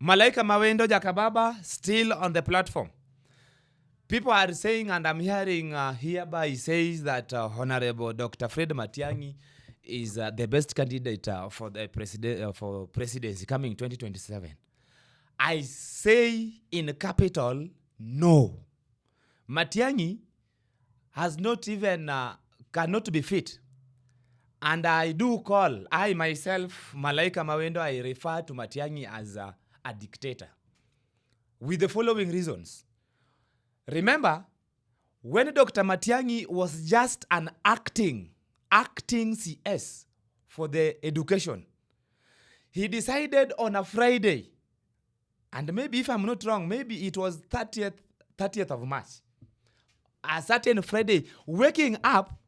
Malaika Mawendo Jakababa still on the platform. People are saying, and I'm hearing hereby says that Honorable Dr. Fred Matiangi is the best candidate for the for presidency coming 2027. I say in capital, no. Matiangi has not even, cannot be fit. And I do call, I myself, Malaika Mawendo, I refer to Matiangi as a dictator. With the following reasons. Remember, when Dr. Matiangi was just an acting CS for the education, he decided on a Friday, and maybe if I'm not wrong, maybe it was 30th of March, a certain Friday, waking up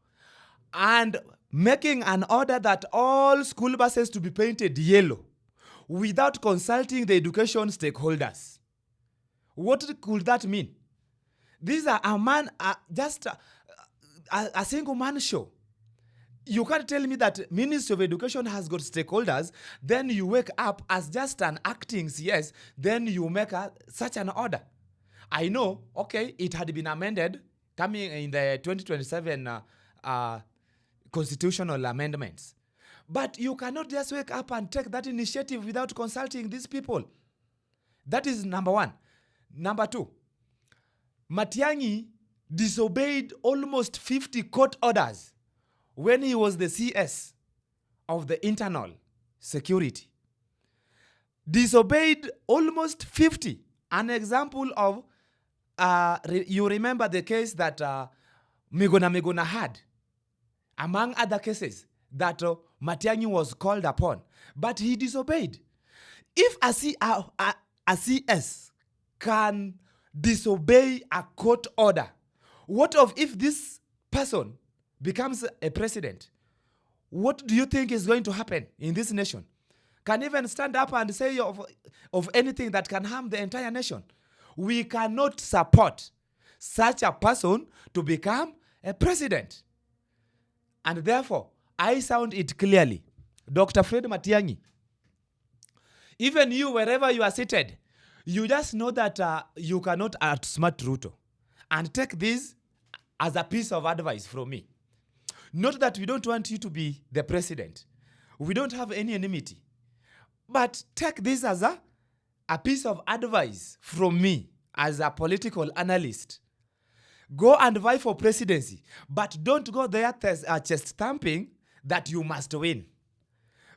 and making an order that all school buses to be painted yellow without consulting the education stakeholders. What could that mean? These are just a single man show. You can't tell me that Ministry of Education has got stakeholders, then you wake up as just an acting CS, then you make such an order. I know, okay, it had been amended coming in the 2027 constitutional amendments. But you cannot just wake up and take that initiative without consulting these people. That is number one. Number two, Matiangi disobeyed almost 50 court orders when he was the CS of the internal security. Disobeyed almost 50. An example of, you remember the case that Migona had, among other cases that Matiangi was called upon, but he disobeyed. If a CS can disobey a court order, what of if this person becomes a president? What do you think is going to happen in this nation? Can even stand up and say of anything that can harm the entire nation? We cannot support such a person to become a president. And therefore, I sound it clearly. Dr. Fred Matiangi, even you, wherever you are seated, you just know that you cannot outsmart Ruto. And take this as a piece of advice from me. Not that we don't want you to be the president. We don't have any enmity. But take this as a piece of advice from me as a political analyst. Go and vie for presidency, but don't go there chest thumping that you must win.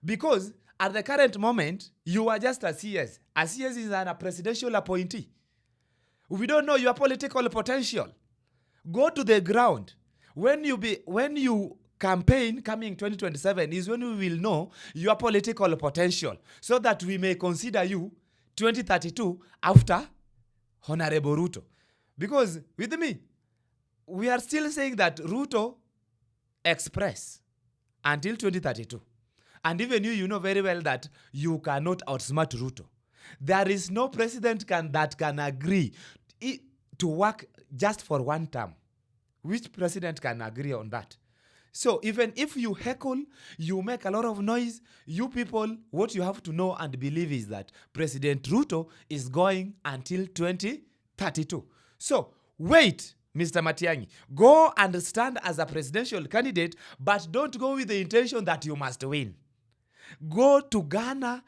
Because at the current moment, you are just a CS. A CS is a presidential appointee. We don't know your political potential. Go to the ground. When you campaign coming 2027 is when we will know your political potential, so that we may consider you 2032 after Honorable Ruto. Because with me, we are still saying that Ruto express until 2032. And even you know very well that you cannot outsmart Ruto. There is no president that can agree to work just for one term. Which president can agree on that? So even if you heckle, you make a lot of noise, you people, what you have to know and believe is that President Ruto is going until 2032. So wait, Mr. Matiangi, go and stand as a presidential candidate, but don't go with the intention that you must win. Go to garner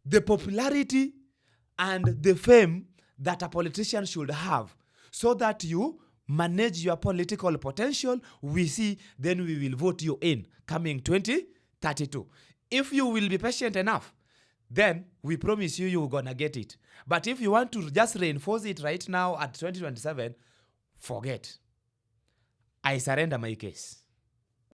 the popularity and the fame that a politician should have, so that you manage your political potential. We see, then we will vote you in coming 2032. If you will be patient enough, then we promise you're gonna get it. But if you want to just reinforce it right now at 2027, forget. I surrender my case.